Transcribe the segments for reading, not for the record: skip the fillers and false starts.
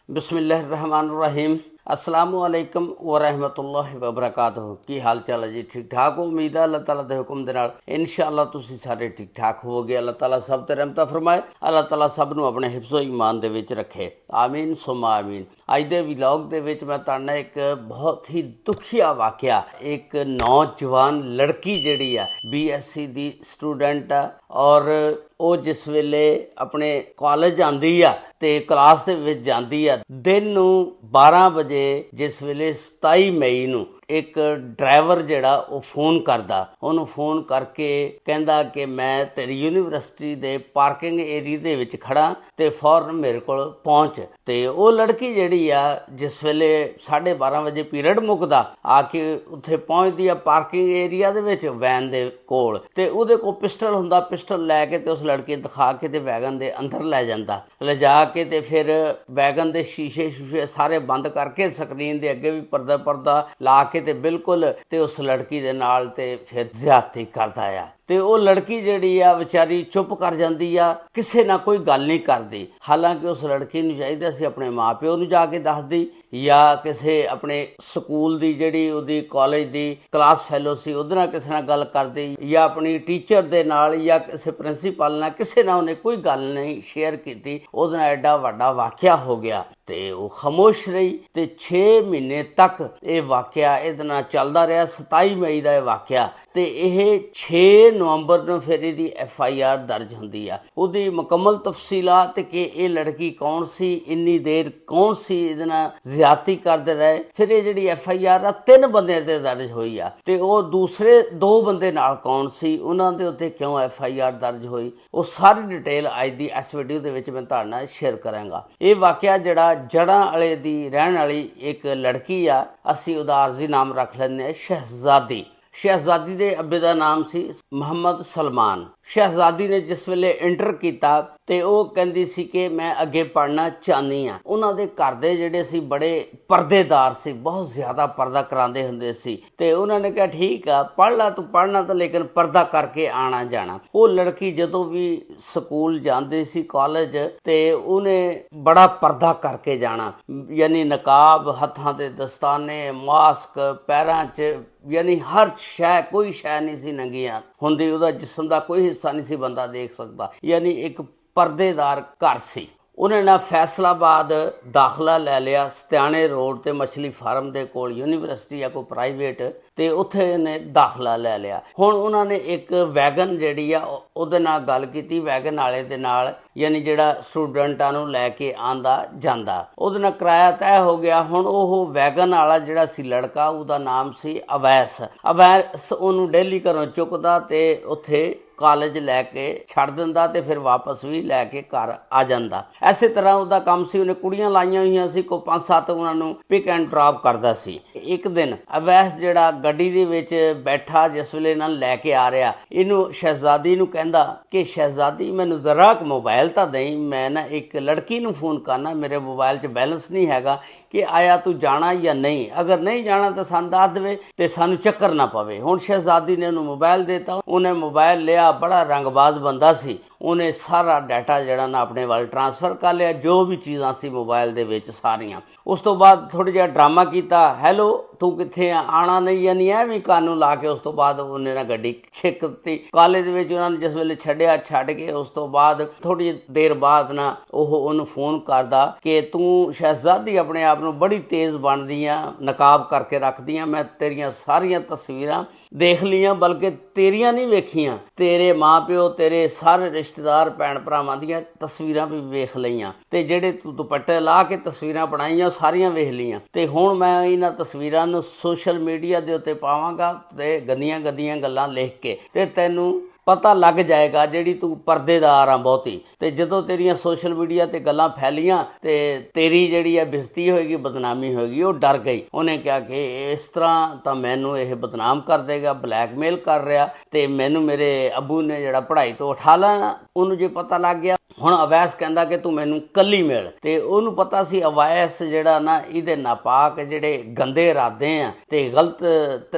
बिस्मिल्लाहिर्रहमानिर्रहीम। अस्सलामुअलैकुम वरहमतुल्लाहि वबरकातुहू। की हाल चाल है जी? ठीक ठाक हो? उम्मीद है अल्लाह ताला दे हुक्म दे नाल इंशाअल्लाह तुसीं सारे ठीक ठाक होवोगे। अल्लाह ताला सब ते रहमत फरमाए। अल्लाह ताला सब नूं अपने हिफ्ज़ो ईमान दे विच रखे, आमीन सुम्मा आमीन। अज दे व्लॉग दे विच मैं तुहाडे नाल एक बहुत ही दुखिया वाक़या, एक नौजवान लड़की जिहड़ी आ BSc दी स्टूडेंट आ और ਉਹ ਜਿਸ ਵੇਲੇ ਆਪਣੇ ਕਾਲਜ ਆਉਂਦੀ ਆ ਤੇ ਕਲਾਸ ਦੇ ਵਿੱਚ ਜਾਂਦੀ ਆ, ਦਿਨ ਨੂੰ 12 ਵਜੇ ਜਿਸ ਵੇਲੇ 27 ਮਈ ਨੂੰ ਇੱਕ ਡਰਾਈਵਰ ਜਿਹੜਾ ਉਹ ਫੋਨ ਕਰਦਾ, ਉਹਨੂੰ ਫੋਨ ਕਰਕੇ ਕਹਿੰਦਾ ਕਿ ਮੈਂ ਤੇਰੀ ਯੂਨੀਵਰਸਿਟੀ ਦੇ ਪਾਰਕਿੰਗ ਏਰੀਆ ਦੇ ਵਿੱਚ ਖੜਾ ਤੇ ਫੌਰਨ ਮੇਰੇ ਕੋਲ ਪਹੁੰਚ। ਤੇ ਉਹ ਲੜਕੀ ਜਿਹੜੀ ਆ ਜਿਸ ਵੇਲੇ 12:30 ਵਜੇ ਪੀਰੀਅਡ ਮੁੱਕਦਾ ਆ ਕੇ ਉੱਥੇ ਪਹੁੰਚਦੀ ਆ ਪਾਰਕਿੰਗ ਏਰੀਆ ਦੇ ਵਿੱਚ ਵੈਨ ਦੇ ਕੋਲ, ਤੇ ਉਹਦੇ ਕੋਲ ਪਿਸਟਲ ਹੁੰਦਾ। ਪਿਸਟਲ ਲੈ ਕੇ ਤੇ ਉਸ ਲੜਕੀ ਦਿਖਾ ਕੇ ਤੇ ਵੈਗਨ ਦੇ ਅੰਦਰ ਲੈ ਜਾਂਦਾ, ਲਿਜਾ ਕੇ ਤੇ ਫਿਰ ਵੈਗਨ ਦੇ ਸ਼ੀਸ਼ੇ ਸਾਰੇ ਬੰਦ ਕਰਕੇ ਸਕਰੀਨ ਦੇ ਅੱਗੇ ਵੀ ਪਰਦਾ ਲਾ ਕੇ ਤੇ ਬਿਲਕੁਲ ਤੇ ਉਸ ਲੜਕੀ ਦੇ ਨਾਲ ਤੇ ਫਿਰ ਜ਼ਿਆਦਤੀ ਕਰਦਾ ਆ। ਤੇ ਉਹ ਲੜਕੀ ਜਿਹੜੀ ਆ ਵਿਚਾਰੀ ਚੁੱਪ ਕਰ ਜਾਂਦੀ ਆ, ਕਿਸੇ ਨਾਲ ਕੋਈ ਗੱਲ ਨਹੀਂ ਕਰਦੀ। ਹਾਲਾਂਕਿ ਉਸ ਲੜਕੀ ਨੂੰ ਚਾਹੀਦਾ ਸੀ ਆਪਣੇ ਮਾਂ ਪਿਓ ਨੂੰ ਜਾ ਕੇ ਦੱਸਦੀ, ਜਾਂ ਕਿਸੇ ਆਪਣੇ ਸਕੂਲ ਦੀ ਜਿਹੜੀ ਉਹਦੀ ਕਾਲਜ ਦੀ ਕਲਾਸ ਫੈਲੋ ਸੀ ਉਹਦੇ ਨਾਲ ਕਿਸੇ ਨਾਲ ਗੱਲ ਕਰਦੀ, ਜਾਂ ਆਪਣੀ ਟੀਚਰ ਦੇ ਨਾਲ ਜਾਂ ਕਿਸੇ ਪ੍ਰਿੰਸੀਪਲ ਨਾਲ, ਕਿਸੇ ਨਾਲ ਉਹਨੇ ਕੋਈ ਗੱਲ ਨਹੀਂ ਸ਼ੇਅਰ ਕੀਤੀ। ਉਹਦੇ ਨਾਲ ਐਡਾ ਵੱਡਾ ਵਾਕਿਆ ਹੋ ਗਿਆ ਤੇ ਉਹ ਖਾਮੋਸ਼ ਰਹੀ ਤੇ 6 ਮਹੀਨੇ ਤੱਕ ਇਹ ਵਾਕਿਆ ਇਹਦੇ ਨਾਲ ਚੱਲਦਾ ਰਿਹਾ। 27 ਮਈ ਦਾ ਇਹ ਵਾਕਿਆ ਤੇ ਇਹ 6 ਨਵੰਬਰ ਨੂੰ ਫਿਰ ਇਹਦੀ FIR ਦਰਜ ਹੁੰਦੀ ਆ। ਉਹਦੀ ਮੁਕੰਮਲ ਤਫਸੀਲਾਤ ਕਿ ਇਹ ਲੜਕੀ ਕੌਣ ਸੀ, ਇੰਨੀ ਦੇਰ ਕੌਣ ਸੀ ਇਹਦੇ ਨਾਲ ਜ਼ਿਆਦਤੀ ਕਰਦੇ ਰਹੇ। ਫਿਰ ਇਹ ਜਿਹੜੀ FIR ਆ 3 ਬੰਦਿਆਂ ਤੇ ਦਰਜ ਹੋਈ ਆ ਤੇ ਉਹ ਦੂਸਰੇ 2 ਬੰਦੇ ਨਾਲ ਕੌਣ ਸੀ, ਉਹਨਾਂ ਦੇ ਉੱਤੇ ਕਿਉਂ FIR ਦਰਜ ਹੋਈ, ਉਹ ਸਾਰੀ ਡਿਟੇਲ ਅੱਜ ਦੀ ਇਸ ਵੀਡੀਓ ਦੇ ਵਿੱਚ ਮੈਂ ਤੁਹਾਡੇ ਨਾਲ ਸ਼ੇਅਰ ਕਰਾਂਗਾ। ਇਹ ਵਾਕਿਆ ਜਿਹੜਾ ਜੜ੍ਹਾਂ ਵਾਲੇ ਦੀ ਰਹਿਣ ਵਾਲੀ ਇੱਕ ਲੜਕੀ ਆ, ਅਸੀਂ ਉਹਦਾ ਆਰਜ਼ੀ ਨਾਮ ਰੱਖ ਲੈਂਦੇ ਹਾਂ ਸ਼ਹਿਜ਼ਾਦੀ। ਸ਼ਹਿਜ਼ਾਦੀ ਦੇ ਅੱਬੇ ਦਾ ਨਾਮ ਸੀ ਮੁਹੰਮਦ ਸਲਮਾਨ। ਸ਼ਹਿਜ਼ਾਦੀ ਨੇ ਜਿਸ ਵੇਲੇ ਇੰਟਰ ਕੀਤਾ ਤੇ ਉਹ ਕਹਿੰਦੀ ਸੀ ਕਿ ਮੈਂ ਅੱਗੇ ਪੜ੍ਹਨਾ ਚਾਹੁੰਦੀ ਹਾਂ। ਉਹਨਾਂ ਦੇ ਘਰ ਦੇ ਜਿਹੜੇ ਸੀ ਬੜੇ ਪਰਦੇਦਾਰ ਸੀ, ਬਹੁਤ ਜ਼ਿਆਦਾ ਪਰਦਾ ਕਰਾਉਂਦੇ ਹੁੰਦੇ ਸੀ ਤੇ ਉਹਨਾਂ ਨੇ ਕਿਹਾ ਠੀਕ ਆ ਪੜ੍ਹ ਲਾ, ਤੂੰ ਪੜ੍ਹਨਾ ਤਾਂ ਲੇਕਿਨ ਪਰਦਾ ਕਰਕੇ ਆਣਾ ਜਾਣਾ। ਉਹ ਲੜਕੀ ਜਦੋਂ ਵੀ ਸਕੂਲ ਜਾਂਦੀ ਸੀ ਕਾਲਜ ਤੇ ਉਹਨੇ ਬੜਾ ਪਰਦਾ ਕਰਕੇ ਜਾਣਾ, ਯਾਨੀ ਨਕਾਬ, ਹੱਥਾਂ ਤੇ ਦਸਤਾਨੇ, ਮਾਸਕ, ਪੈਰਾਂ 'ਚ ਯਾਨੀ ਹਰ ਸ਼ੈ, ਕੋਈ ਸ਼ੈ ਨਹੀਂ ਸੀ ਨੰਗੀਆਂ ਹੁੰਦੀ। ਉਹਦਾ ਜਿਸਮ ਦਾ ਕੋਈ ਹਿੱਸਾ ਨਹੀਂ ਸੀ ਬੰਦਾ ਦੇਖ ਸਕਦਾ, ਯਾਨੀ ਇੱਕ ਪਰਦੇਦਾਰ ਘਰ ਸੀ। ਉਹਨੇ ਨਾ ਫੈਸਲਾਬਾਦ ਦਾਖਲਾ ਲੈ ਲਿਆ, ਸਤਿਆਣੇ ਰੋਡ ਤੇ ਮਛਲੀ ਫਾਰਮ ਦੇ ਕੋਲ ਯੂਨੀਵਰਸਿਟੀ ਆ ਕੋਈ ਪ੍ਰਾਈਵੇਟ, ਤੇ ਉੱਥੇ ਇਹਨੇ ਦਾਖਲਾ ਲੈ ਲਿਆ। ਹੁਣ ਉਹਨਾਂ ਨੇ ਇੱਕ ਵੈਗਨ ਜਿਹੜੀ ਆ ਉਹਦੇ ਨਾਲ ਗੱਲ ਕੀਤੀ, ਵੈਗਨ ਵਾਲੇ ਦੇ ਨਾਲ, ਯਾਨੀ ਜਿਹੜਾ ਸਟੂਡੈਂਟਾਂ ਨੂੰ ਲੈ ਕੇ ਆਂਦਾ ਜਾਂਦਾ, ਉਹਦੇ ਨਾਲ ਕਿਰਾਇਆ ਤੈਅ ਹੋ ਗਿਆ। ਹੁਣ ਉਹ ਵੈਗਨ ਵਾਲਾ ਜਿਹੜਾ ਸੀ ਲੜਕਾ, ਉਹਦਾ ਨਾਮ ਸੀ ਅਵੈਸ। ਅਵੈਸ ਉਹਨੂੰ ਡੇਲੀ ਘਰੋਂ ਚੁੱਕਦਾ ਤੇ ਉੱਥੇ ਕਾਲਜ ਲੈ ਕੇ ਛੱਡ ਦਿੰਦਾ ਤੇ ਫਿਰ ਵਾਪਸ ਵੀ ਲੈ ਕੇ ਘਰ ਆ ਜਾਂਦਾ। ਐਸੇ ਤਰ੍ਹਾਂ ਉਹਦਾ ਕੰਮ ਸੀ। ਉਹਨੇ ਕੁੜੀਆਂ ਲਾਈਆਂ ਹੋਈਆਂ ਸੀ, ਕੋਈ 5-7 ਉਹਨਾਂ ਨੂੰ ਪਿਕ ਐਂਡ ਡ੍ਰੌਪ ਕਰਦਾ ਸੀ। ਇੱਕ ਦਿਨ ਅਵੈਸ ਜਿਹੜਾ ਗੱਡੀ ਦੇ ਵਿੱਚ ਬੈਠਾ ਜਿਸ ਵੇਲੇ ਇਹਨਾਂ ਨੂੰ ਲੈ ਕੇ ਆ ਰਿਹਾ, ਇਹਨੂੰ ਸ਼ਹਿਜ਼ਾਦੀ ਨੂੰ ਕਹਿੰਦਾ ਕਿ ਸ਼ਹਿਜ਼ਾਦੀ ਮੈਨੂੰ ਜ਼ਰਾ ਕੁ ਮੋਬਾਈਲ ਤਾਂ ਦੇਈਂ, ਮੈਂ ਨਾ ਇੱਕ ਲੜਕੀ ਨੂੰ ਫੋਨ ਕਰਨਾ, ਮੇਰੇ ਮੋਬਾਈਲ 'ਚ ਬੈਲੈਂਸ ਨਹੀਂ ਹੈਗਾ, ਕਿ ਆਇਆ ਤੂੰ ਜਾਣਾ ਜਾਂ ਨਹੀਂ, ਅਗਰ ਨਹੀਂ ਜਾਣਾ ਤਾਂ ਸਾਨੂੰ ਦੱਸ ਦੇਵੇ ਤੇ ਸਾਨੂੰ ਚੱਕਰ ਨਾ ਪਵੇ। ਹੁਣ ਸ਼ਹਿਜ਼ਾਦੀ ਨੇ ਉਹਨੂੰ ਮੋਬਾਈਲ ਦਿੱਤਾ, ਉਹਨੇ ਮੋਬਾਈਲ ਲਿਆ, ਬੜਾ ਰੰਗਬਾਜ਼ ਬੰਦਾ ਸੀ, ਉਹਨੇ ਸਾਰਾ ਡਾਟਾ ਜਿਹੜਾ ਨਾ ਆਪਣੇ ਵੱਲ ਟਰਾਂਸਫਰ ਕਰ ਲਿਆ, ਜੋ ਵੀ ਚੀਜ਼ਾਂ ਸੀ ਮੋਬਾਈਲ ਦੇ ਵਿੱਚ ਸਾਰੀਆਂ। ਉਸ ਤੋਂ ਬਾਅਦ ਥੋੜ੍ਹਾ ਜਿਹਾ ਡਰਾਮਾ ਕੀਤਾ, ਹੈਲੋ ਤੂੰ ਕਿੱਥੇ ਆ, ਆਉਣਾ ਨਹੀਂ, ਯਾਨੀ ਇਹ ਵੀ ਕਾਨੂੰ ਲਾ ਕੇ ਉਸ ਤੋਂ ਬਾਅਦ ਉਹਨੇ ਨਾ ਗੱਡੀ ਛਿੱਕ ਦਿੱਤੀ। ਕਾਲਜ ਦੇ ਵਿੱਚ ਉਹਨਾਂ ਨੂੰ ਜਿਸ ਵੇਲੇ ਛੱਡਿਆ, ਛੱਡ ਕੇ ਉਸ ਤੋਂ ਬਾਅਦ ਥੋੜ੍ਹੀ ਦੇਰ ਬਾਅਦ ਨਾ ਉਹਨੂੰ ਫੋਨ ਕਰਦਾ ਕਿ ਤੂੰ ਸ਼ਹਿਜ਼ਾਦੀ ਆਪਣੇ ਆਪ ਨੂੰ ਬੜੀ ਤੇਜ਼ ਬਣਦੀ ਆ, ਨਕਾਬ ਕਰਕੇ ਰੱਖਦੀ ਆ, ਮੈਂ ਤੇਰੀਆਂ ਸਾਰੀਆਂ ਤਸਵੀਰਾਂ ਦੇਖ ਲਈਆਂ, ਬਲਕਿ ਤੇਰੀਆਂ ਨਹੀਂ ਵੇਖੀਆਂ, ਤੇਰੇ ਮਾਂ ਪਿਓ, ਤੇਰੇ ਸਾਰੇ ਰਿਸ਼ਤੇਦਾਰ, ਭੈਣ ਭਰਾਵਾਂ ਦੀਆਂ ਤਸਵੀਰਾਂ ਵੀ ਵੇਖ ਲਈਆਂ, ਤੇ ਜਿਹੜੇ ਤੂੰ ਦੁਪੱਟੇ ਲਾ ਕੇ ਤਸਵੀਰਾਂ ਬਣਾਈਆਂ ਸਾਰੀਆਂ ਵੇਖ ਲਈਆਂ, ਤੇ ਹੁਣ ਮੈਂ ਇਹਨਾਂ ਤਸਵੀਰਾਂ ਨੂੰ ਸੋਸ਼ਲ ਮੀਡੀਆ ਦੇ ਉੱਤੇ ਪਾਵਾਂਗਾ ਤੇ ਗੰਦੀਆਂ ਗੱਲਾਂ ਲਿਖ ਕੇ, ਤੇ ਤੈਨੂੰ ਪਤਾ ਲੱਗ ਜਾਏਗਾ ਜਿਹੜੀ ਤੂੰ ਪਰਦੇਦਾਰ ਆ ਬਹੁਤੀ। ਤੇ ਜਦੋਂ ਤੇਰੀਆਂ ਸੋਸ਼ਲ ਮੀਡੀਆ ਤੇ ਗੱਲਾਂ ਫੈਲੀਆਂ ਤੇ ਤੇਰੀ ਜਿਹੜੀ ਹੈ ਬੇਇੱਜ਼ਤੀ ਹੋਏਗੀ, ਬਦਨਾਮੀ ਹੋਏਗੀ। ਉਹ ਡਰ ਗਈ। ਉਹਨੇ ਕਿਹਾ ਕਿ ਇਸ ਤਰ੍ਹਾਂ ਤਾਂ ਮੈਨੂੰ ਇਹ ਬਦਨਾਮ ਕਰ ਦੇਗਾ, ਬਲੈਕਮੇਲ ਕਰ ਰਿਹਾ, ਤੇ ਮੈਨੂੰ ਮੇਰੇ ਅੱਬੂ ਨੇ ਜਿਹੜਾ ਪੜ੍ਹਾਈ ਤੋਂ ਉਠਾ ਲੈਣਾ ਉਹਨੂੰ ਜੇ ਪਤਾ ਲੱਗ ਗਿਆ। ਹੁਣ ਅਵੈਸ ਕਹਿੰਦਾ ਕਿ ਤੂੰ ਮੈਨੂੰ ਕੱਲੀ ਮਿਲ, ਤੇ ਉਹਨੂੰ ਪਤਾ ਸੀ ਅਵੈਸ ਜਿਹੜਾ ਨਾ ਇਹਦੇ ਨਾਪਾਕ ਜਿਹੜੇ ਗੰਦੇ ਇਰਾਦੇ ਆ ਤੇ ਗਲਤ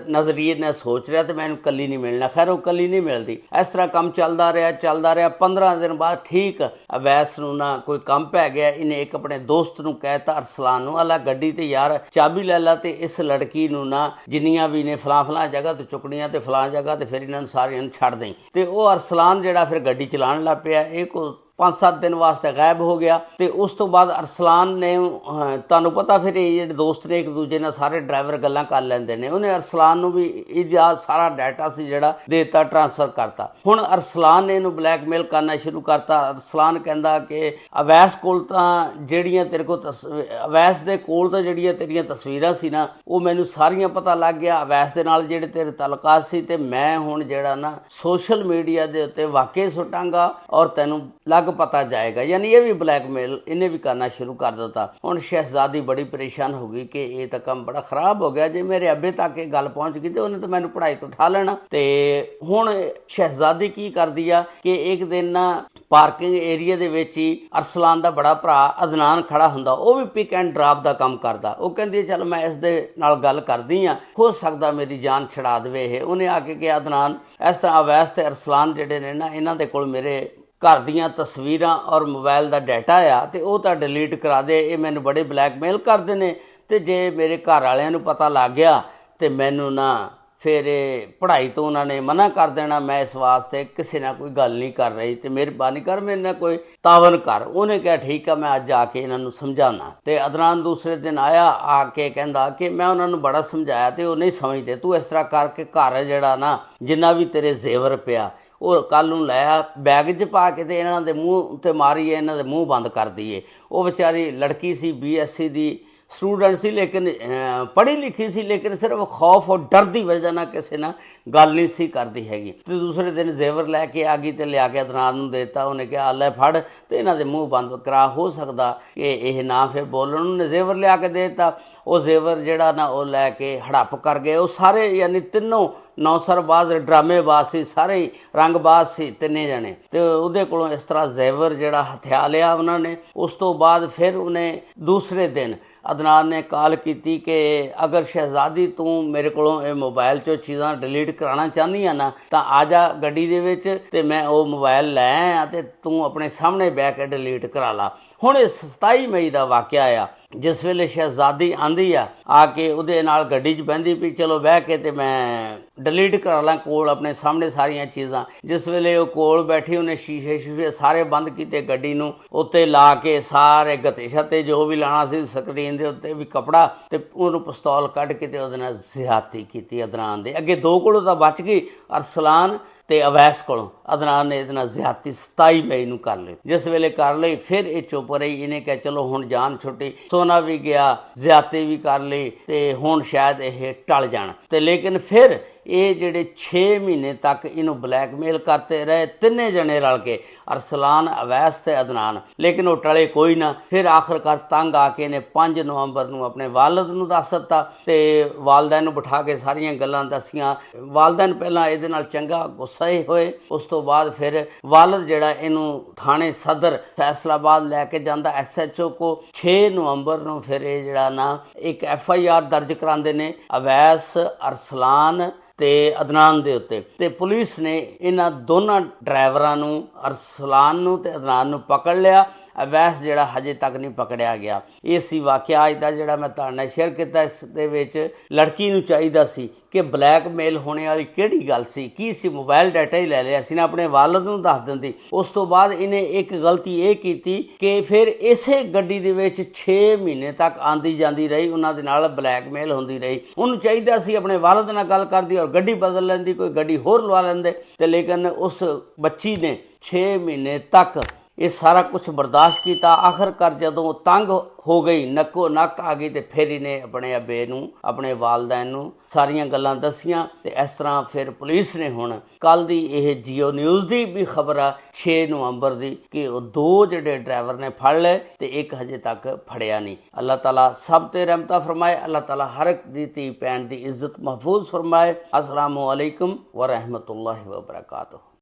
ਨਜ਼ਰੀਏ ਨਾਲ ਸੋਚ ਰਿਹਾ, ਤੇ ਮੈਨੂੰ ਕੱਲੀ ਨਹੀਂ ਮਿਲਣਾ। ਖੈਰ ਉਹ ਕੱਲੀ ਨਹੀਂ ਮਿਲਦੀ। इस तरह काम चलता रहा 15 दिन बाद ठीक अवैस नूं ना कोई काम पै गया। इन्हें एक अपने दोस्त नूं कहता अरसलान नूं, अला गड्डी ते यार चाबी लै ला ते इस लड़की नूं ना जिन्नियां भी ने फलां जगह तो चुकनियां ते फलां जगह ते फिर इन्हां नूं सारियां नूं छड्ड दें। ते वो अरसलान जिहड़ा फिर गड्डी चलाण लग पिया। एक 5-7 दिन वास्ते गायब हो गया। तो उस तो बाद अरसलान ने तुहानूं पता फिर ये जिहड़े दोस्त ने एक दूजे नाल सारे ड्राइवर गल्लां कर लैंदे ने, उन्हें अरसलान नूं भी इहदा सारा डाटा सी जिहड़ा देता ट्रांसफर करता। हुण अरसलान ने इहनूं ब्लैकमेल करना शुरू करता। अरसलान कहंदा कि अवैस कोल तां जिहड़ियां तेरे कोल अवैस दे कोल तां जिहड़ियां तेरियां तस्वीरां सी ना वो मैनूं सारियां पता लग गया, अवैस दे नाल जिहड़े तेरे तलुकात सी, ते मैं हुण जिहड़ा ना सोशल मीडिया दे उत्ते वाकई सुटांगा और तैनूं लग पता जाएगा। यानी ये भी ब्लैकमेल इन्हें भी करना शुरू कर दिता। हुण शहजादी बड़ी परेशान हो गई कि ये तो काम बड़ा खराब हो गया, जे मेरे अब्बे तक ये गल पहुँच गई तो उन्हें तो मैनूं पढ़ाई तो उठा लेना। तो हुण शहजादी की करदी आ कि एक दिन ना पार्किंग एरिया दे विच ही अरसलान दा बड़ा भरा अदनान खड़ा हुंदा, वो भी पिक एंड ड्रॉप दा काम करदा। वो कहंदी चल मैं इस दे नाल गल करदी आ, हो सकदा मेरी जान छड़ा देवे ये। उन्हें आके कि अदनान इस तरह अवैस ते अरसलान जिहड़े ने ना इन्हां दे कोल मेरे घर दियां तस्वीरां और मोबाइल का डाटा आ ते वो तां डिलीट करा दे, ये मैनूं बड़े ब्लैकमेल करदे ने। ते जे मेरे घर वालियां नूं पता लग गया तो मैनूं ना फिर पढ़ाई तो उन्होंने मना कर देना। मैं इस वास्ते किसी ना कोई गल नहीं कर रही, तो मेहरबानी कर मेरे ना कोई तावन कर। उन्हें कहा ठीक है मैं अज आके इन्हों समझाना। तो अदनान दूसरे दिन आया, आके कहंदा कि मैं उन्होंने बड़ा समझाया तो वो नहीं समझते, तू इस तरह करके घर जिहड़ा ना जिन्ना भी तेरे जेवर पिया वो कल नूं लै बैग च पा के ते इन्हां दे मूँह ते मारीए, इन्हां दे मूँह बंद कर दईए। वो बेचारी लड़की सी BSc दी स्टूडेंट सी, लेकिन पढ़ी लिखी सी, लेकिन सिर्फ खौफ और डर की वजह ना किसी ना गल नहीं सी करती हैगी। तो दूसरे दिन जेवर लैके आ गई तो लिया के अदनान नूं देता। उन्हें कहा लै फड़ तो इन्हां दे मूँह बंद करा, हो सकता कि यह ना फिर बोलन। उन्हें जेवर लिया के देता। वो जेवर जिहड़ा ना वो लैके हड़प कर गए। वो सारे यानी तिनों नौसरबाज ड्रामेबाज सी, सारे ही रंगबाज सी तिन्ने जने। तो उहदे कोलों इस तरह जेवर जिहड़ा हथिया लिया उन्होंने। उस तो बाद फिर उन्हें दूसरे दिन अदनान ने कॉल की कि अगर शहजादी तू मेरे को मोबाइल चो चीज़ां डिलीट कराना चाहनी है ना तो आ जा गड्डी दे विच ते मैं वो मोबाइल लै आया ते तू अपने सामने बह के डिलीट करा ला। हुण 27 मई का वाक़या आ, जिस वेले शहजादी आंदी आके उहदे नाल गड्डी च बहंदी भी चलो बह के ते मैं डिलीट करा ला कोल अपने सामने सारियां चीज़ां। जिस वेले वो कोल बैठी उन्हें शीशे शूशे सारे बंद किए, गड्डी नूं उत्ते ला के सारे गत्ते शत्ते जो भी लाना सी स्क्रीन दे उत्ते भी कपड़ा ते उहनूं पिस्तौल कढ के ते उहदे नाल ज़्यादती कीती अदनान दे अगे। दो कोलों तां बच गई अरसलान ते अवैस कोलों। अदनान ने इहदे नाल ज़्यादती 27 मई नूं कर लई। जिस वेले कर लई फिर ये चुप रही। इन्हें कहा चलो हुण जान छुट्टी, सोना भी गया, ज़्यादती भी कर ली ते हुण शायद ये टल जाण। ते लेकिन फिर ये जिहड़े 6 महीने तक इनू ब्लैकमेल करते रहे तिन्ने जने रल के, अरसलान अवैस ते अदनान, लेकिन वो टले कोई ना। फिर आखिरकार तंग आके इन्हें 5 नवंबर नूं अपने वालद नूं दस दित्ता ते वालदैन नूं बिठा के सारियां गल्लां दसियां। वालदैन पहलां इहदे नाल चंगा गुस्सा होए। उस तो बाद फिर वालद जिहड़ा इनू थाने सदर फैसलाबाद लैके जांदा SHO को। 6 नवंबर नूं फिर ये जिहड़ा ना एक FIR दर्ज करांदे ने अवैस, अरसलान ते अदनान दे उत्ते। ते पुलिस ने इन्हां दोनों ड्राइवरां नूं अरसलान नूं ते अदनान नूं पकड़ लिया। अवैस जिहड़ा हजे तक नहीं पकड़िया गया। ये सी वाक़या अज दा जिहड़ा मैं तुहाडे नाल शेयर कीता। इस दे विच लड़की नूं चाहीदा सी कि ब्लैकमेल होने वाली किहड़ी गल सी, की सी मोबाइल डाटा ही लै लिया सी ना, अपने वालद नूं दस दिंदी। उस तो बाद इन्हें एक गलती ये कीती कि फिर इसे गड्डी दे विच 6 महीने तक आंदी जांदी रही, उन्हां दे नाल ब्लैकमेल हुंदी रही। उन्हूं चाहीदा सी अपने वालद नाल गल करदी और गड्डी बदल लैंदी, कोई गड्डी होर लवा लैंदे। ते लेकिन उस बच्ची ने 6 महीने तक ये सारा कुछ बर्दाश्त किया। आखिरकार जदों तंग हो गई, नक्को नक आ गई, तो फिर इन्हें अपने अब्बे नूं अपने वालदैन नूं सारियां गल्लां दसियां। ते इस तरह फिर पुलिस ने हुण कल दी यह जियो न्यूज़ दी भी खबर आ 6 नवंबर दी कि वो 2 जिहड़े ड्राइवर ने फड़ लए ते एक हजे तक फड़िया नहीं। अल्लाह ताला सब ते रहमत फरमाए। अल्लाह ताला हर एक दी धी भैन दी इज्जत महफूज फरमाए। अस्सलामु अलैकुम व रहमतुल्लाहि व बरकातुहू।